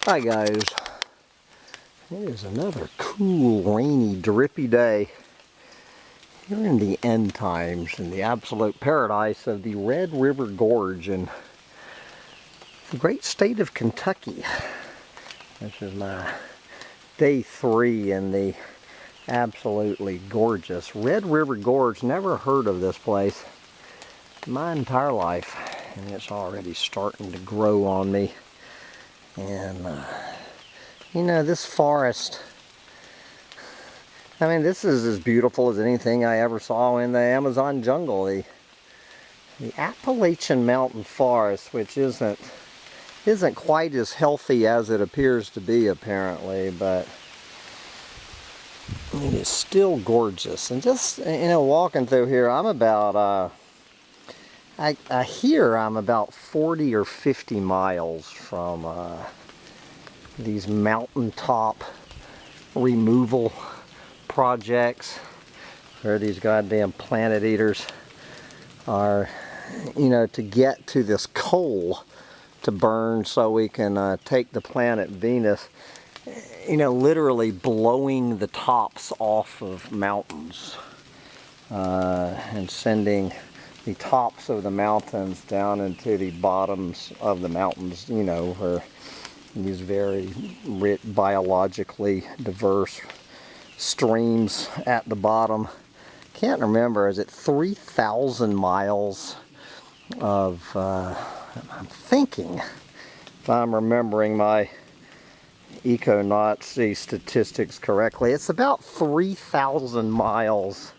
Hi guys, it is another cool, rainy, drippy day here in the end times, in the absolute paradise of the Red River Gorge in the great state of Kentucky. This is my day 3 in the absolutely gorgeous Red River Gorge. Never heard of this place my entire life, and it's already starting to grow on me. And you know, this forest, I mean, this is as beautiful as anything I ever saw in the Amazon jungle. The Appalachian Mountain Forest, which isn't quite as healthy as it appears to be, apparently, but it is still gorgeous. And just, you know, walking through here, I'm about I hear I'm about 40 or 50 miles from these mountaintop removal projects where these goddamn planet eaters are, you know, to get to this coal to burn so we can take the planet Venus, you know, literally blowing the tops off of mountains and sending the tops of the mountains down into the bottoms of the mountains, you know, where these very rich, biologically diverse streams at the bottom. Can't remember, is it 3,000 miles of, I'm thinking, if I'm remembering my eco-Nazi statistics correctly, it's about 3,000 miles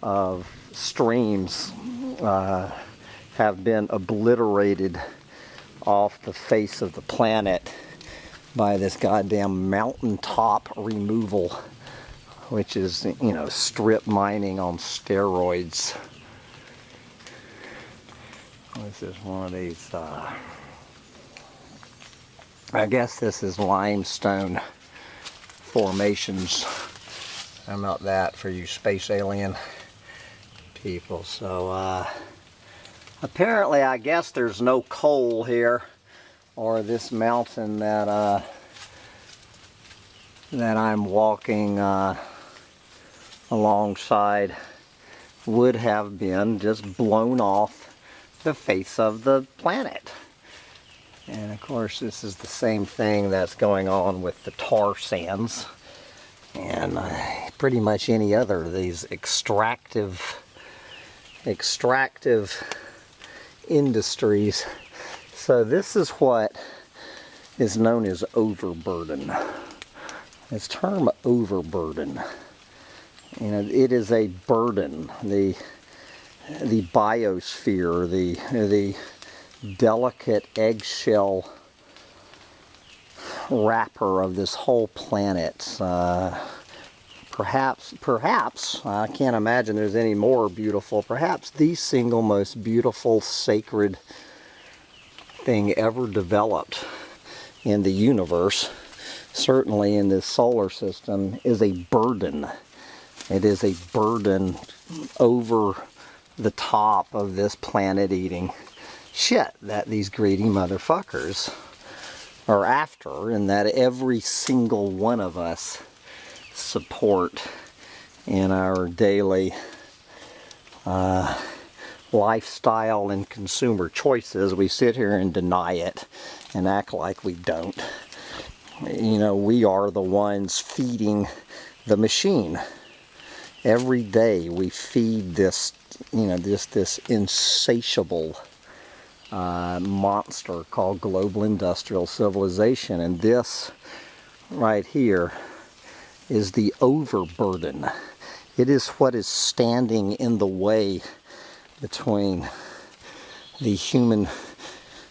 of streams have been obliterated off the face of the planet by this goddamn mountaintop removal, which is, you know, strip mining on steroids. This is one of these, I guess this is limestone formations. How about that for you space alien people? So apparently, I guess there's no coal here, or this mountain that that I'm walking alongside would have been just blown off the face of the planet. And of course, this is the same thing that's going on with the tar sands and pretty much any other of these extractive industries. So this is what is known as overburden. This term overburden, you know, it is a burden. The biosphere, the delicate eggshell wrapper of this whole planet. Perhaps, I can't imagine there's any more beautiful, perhaps the single most beautiful sacred thing ever developed in the universe, certainly in this solar system, is a burden. It is a burden over the top of this planet-eating shit that these greedy motherfuckers are after, and that every single one of us support in our daily lifestyle and consumer choices. We sit here and deny it and act like we don't. You know, we are the ones feeding the machine. Every day we feed this, you know, this insatiable monster called global industrial civilization. And this right here is the overburden. It is what is standing in the way between the human,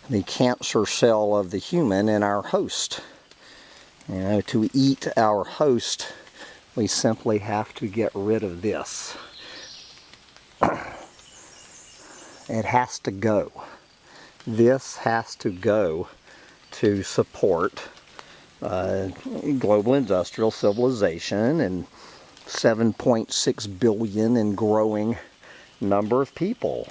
the cancer cell of the human, and our host. You know, to eat our host, we simply have to get rid of this. It has to go. This has to go to support global industrial civilization and 7.6 billion and growing number of people.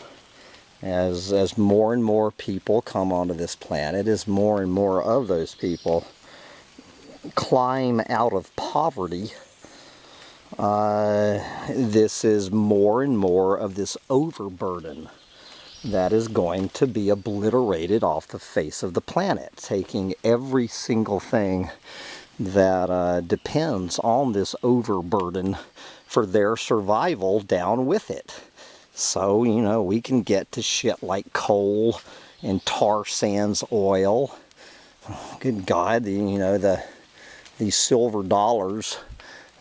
As more and more people come onto this planet, as more and more of those people climb out of poverty, this is more and more of this overburden that is going to be obliterated off the face of the planet, taking every single thing that depends on this overburden for their survival down with it. So, you know, we can get to shit like coal and tar sands oil. Good God, you know, these silver dollars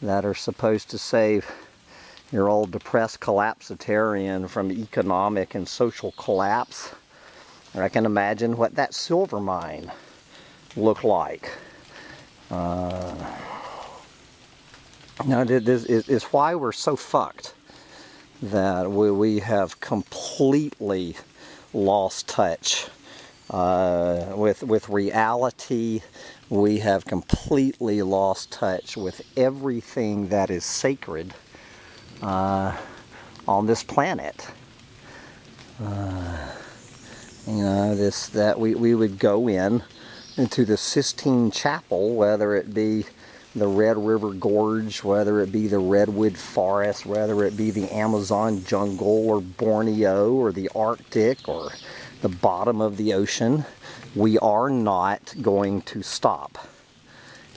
that are supposed to save your old depressed collapsitarian from economic and social collapse. I can imagine what that silver mine looked like. Now, this is why we're so fucked, that we have completely lost touch with reality. We have completely lost touch with everything that is sacred on this planet. You know, that we would go into the Sistine Chapel, whether it be the Red River Gorge, whether it be the Redwood Forest, whether it be the Amazon jungle or Borneo or the Arctic or the bottom of the ocean. We are not going to stop.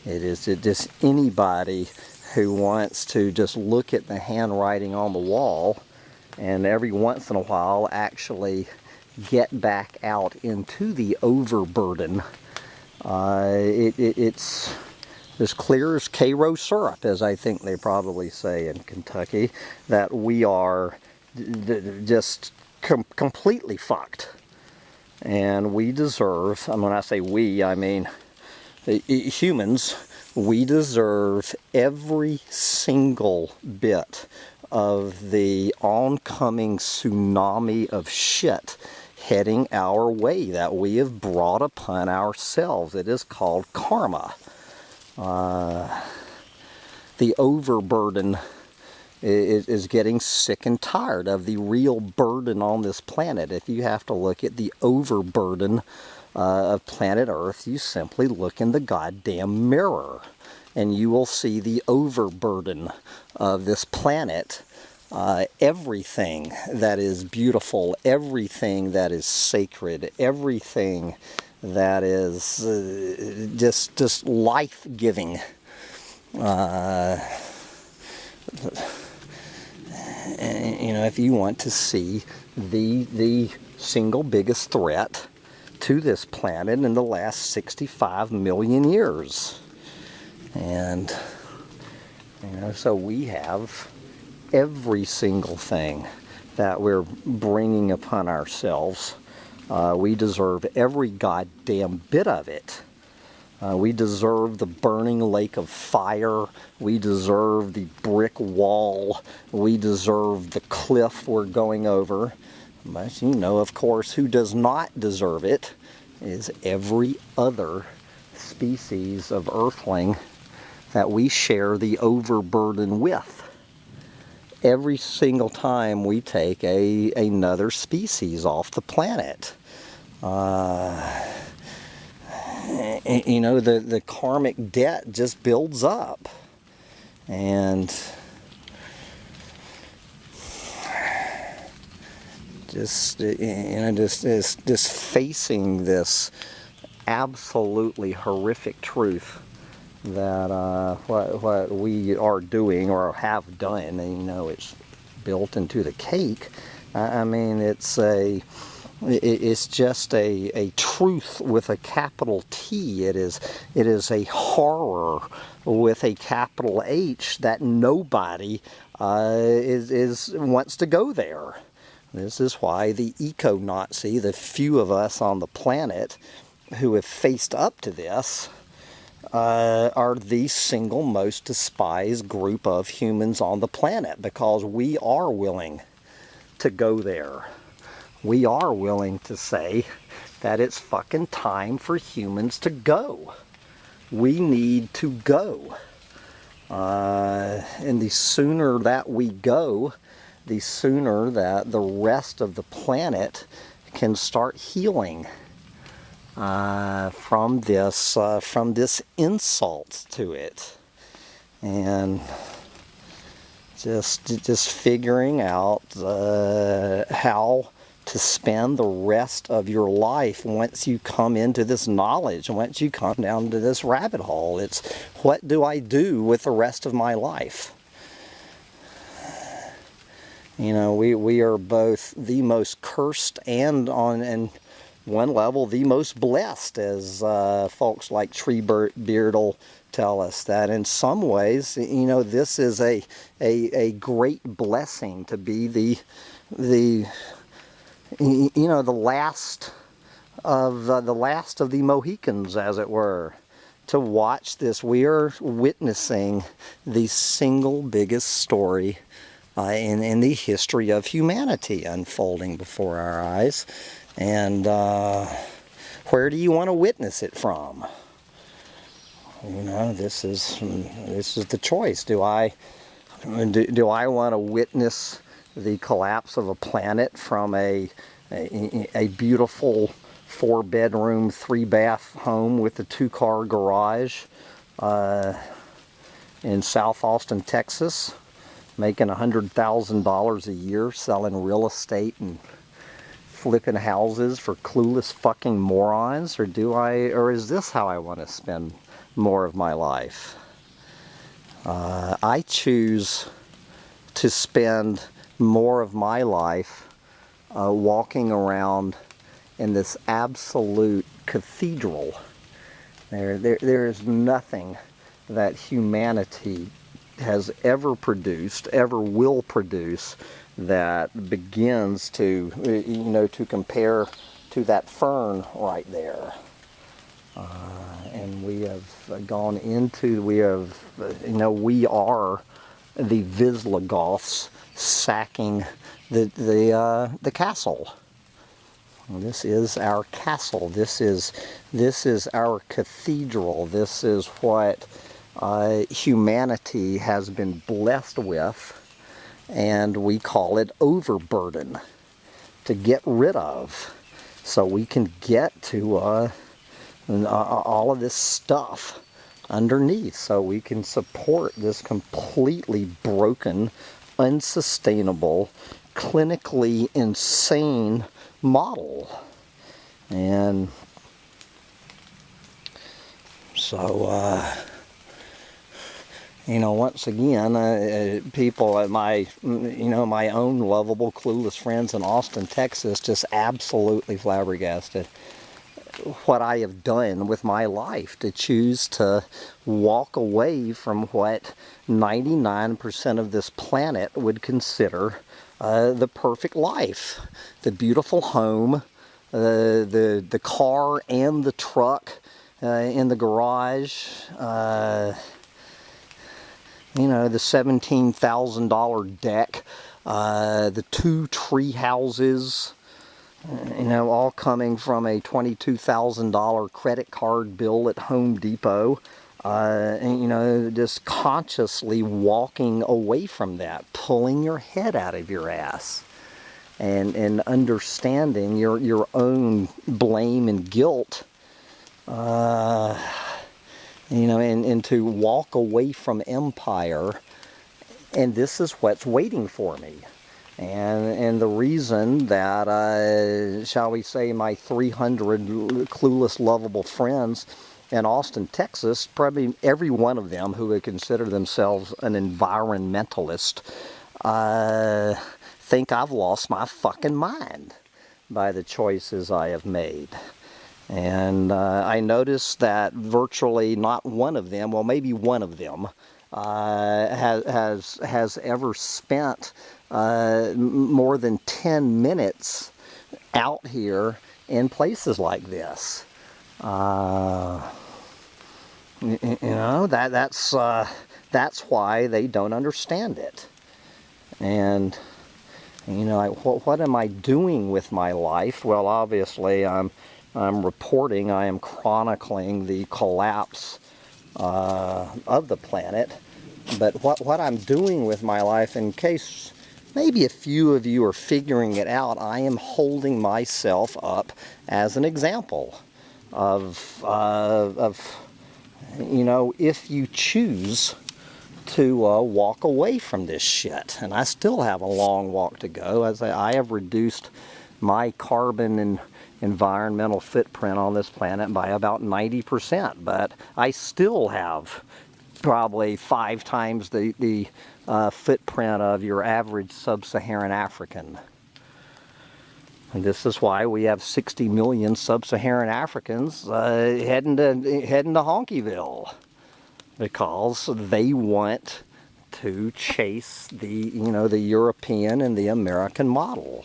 It is just anybody who wants to just look at the handwriting on the wall and every once in a while actually get back out into the overburden. It's as clear as Cairo syrup, as I think they probably say in Kentucky, that we are just completely fucked. And we deserve, and when I say we, I mean humans, we deserve every single bit of the oncoming tsunami of shit heading our way that we have brought upon ourselves. It is called karma. The overburden is getting sick and tired of the real burden on this planet. If you have to look at the overburden of planet Earth, you simply look in the goddamn mirror and you will see the overburden of this planet. Everything that is beautiful, everything that is sacred, everything that is just life-giving. You know, if you want to see the single biggest threat to this planet in the last 65 million years. And, you know, so we have every single thing that we're bringing upon ourselves. We deserve every goddamn bit of it. We deserve the burning lake of fire. We deserve the brick wall. We deserve the cliff we're going over. But you know, of course, who does not deserve it is every other species of earthling that we share the overburden with. Every single time we take another species off the planet. You know, the karmic debt just builds up. And just, you know, just facing this absolutely horrific truth that what we are doing or have done, and you know, it's built into the cake. I mean, it's just a truth with a capital T. It is a horror with a capital H that nobody wants to go there. This is why the eco-Nazi, the few of us on the planet who have faced up to this, are the single most despised group of humans on the planet, because we are willing to go there. We are willing to say that it's fucking time for humans to go. We need to go. And the sooner that we go, the sooner that the rest of the planet can start healing. from this insult to it, and just figuring out how to spend the rest of your life once you come into this knowledge, and once you come down to this rabbit hole. It's, what do I do with the rest of my life? You know, we are both the most cursed and on one level the most blessed, as folks like Treebeard will tell us, that in some ways, you know, this is a great blessing to be the you know, the last of the Mohicans, as it were, to watch this. We are witnessing the single biggest story in the history of humanity unfolding before our eyes. And where do you want to witness it from? You know, this is the choice. Do I want to witness the collapse of a planet from a beautiful 4-bedroom, 3-bath home with a 2-car garage in South Austin, Texas, making $100,000 a year selling real estate and flipping houses for clueless fucking morons? Or is this how I want to spend more of my life? I choose to spend more of my life walking around in this absolute cathedral. There is nothing that humanity has ever produced, ever will produce, that begins to, you know, to compare to that fern right there. And we have gone into, you know, we are the Visigoths sacking the castle. This is our castle. This is our cathedral. This is what humanity has been blessed with, and we call it overburden, to get rid of, so we can get to all of this stuff underneath, so we can support this completely broken, unsustainable, clinically insane model. And so you know, once again, people at my, you know, my own lovable, clueless friends in Austin, Texas, just absolutely flabbergasted what I have done with my life to choose to walk away from what 99% of this planet would consider the perfect life. The beautiful home, the car and the truck in the garage, you know, the $17,000 deck, the 2 tree houses, you know, all coming from a $22,000 credit card bill at Home Depot. And, you know, just consciously walking away from that, pulling your head out of your ass, and understanding your own blame and guilt, you know, and to walk away from empire. And this is what's waiting for me. And the reason that, shall we say, my 300 clueless, lovable friends in Austin, Texas, probably every one of them who would consider themselves an environmentalist, think I've lost my fucking mind by the choices I have made. And I noticed that virtually not one of them, well, maybe one of them, has ever spent more than 10 minutes out here in places like this. You know, that's why they don't understand it. And you know, what am I doing with my life? Well, obviously I'm reporting, I am chronicling the collapse of the planet. But what I'm doing with my life, in case maybe a few of you are figuring it out, I am holding myself up as an example. of you know, if you choose to walk away from this shit. And I still have a long walk to go. As I have reduced my carbon and environmental footprint on this planet by about 90%, but I still have probably 5 times the footprint of your average sub-Saharan African. And this is why we have 60 million sub-Saharan Africans heading to Honkyville, because they want to chase the, you know, the European and the American model.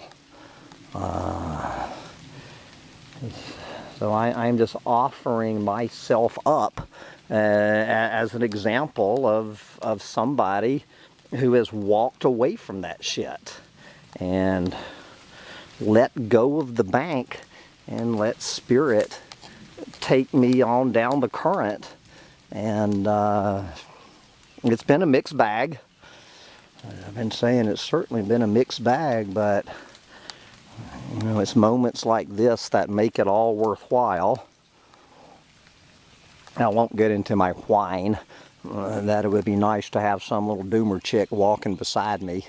So I'm just offering myself up as an example of somebody who has walked away from that shit and let go of the bank and let spirit take me on down the current. And it's been a mixed bag. I've been saying it's certainly been a mixed bag, but you know, it's moments like this that make it all worthwhile. I won't get into my whine that it would be nice to have some little doomer chick walking beside me.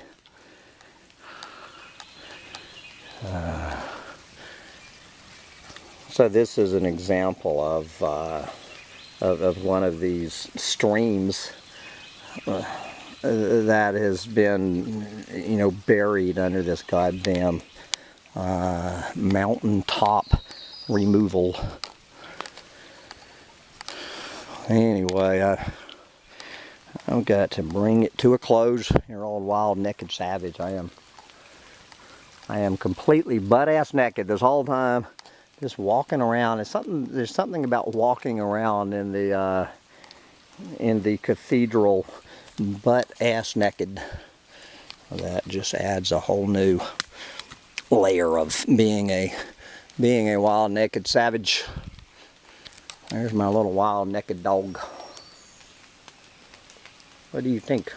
So this is an example of one of these streams that has been, you know, buried under this goddamn mountaintop removal. Anyway, I've got to bring it to a close. You're old wild naked savage. I am completely butt-ass naked this whole time, just walking around. There's something about walking around in the cathedral butt-ass naked that just adds a whole new layer of being a wild naked savage. There's my little wild naked dog. What do you think?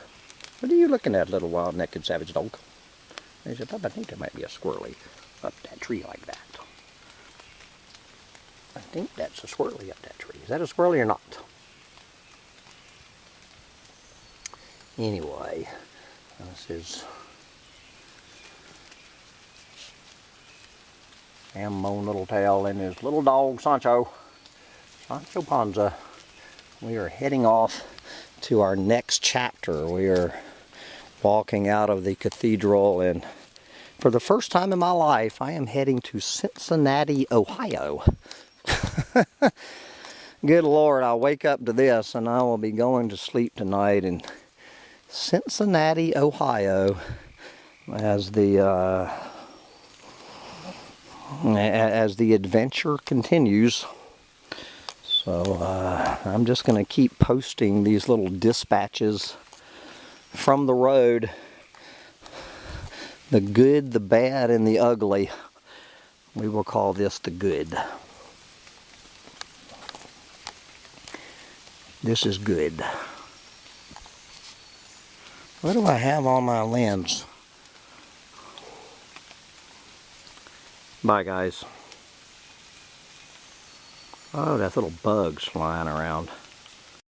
What are you looking at, little wild naked savage dog? I think there might be a squirrely up that tree like that. I think that's a squirrely up that tree. Is that a squirrely or not? Anyway, this is Sam Moan Littletail and his little dog Sancho Panza. We are heading off to our next chapter. We are walking out of the cathedral, and for the first time in my life I am heading to Cincinnati, Ohio. Good Lord, I'll wake up to this and I will be going to sleep tonight in Cincinnati, Ohio, as the adventure continues. So I'm just going to keep posting these little dispatches from the road. The good, the bad, and the ugly. We will call this the good. This is good. What do I have on my lens? Bye, guys. Oh, that's little bugs flying around.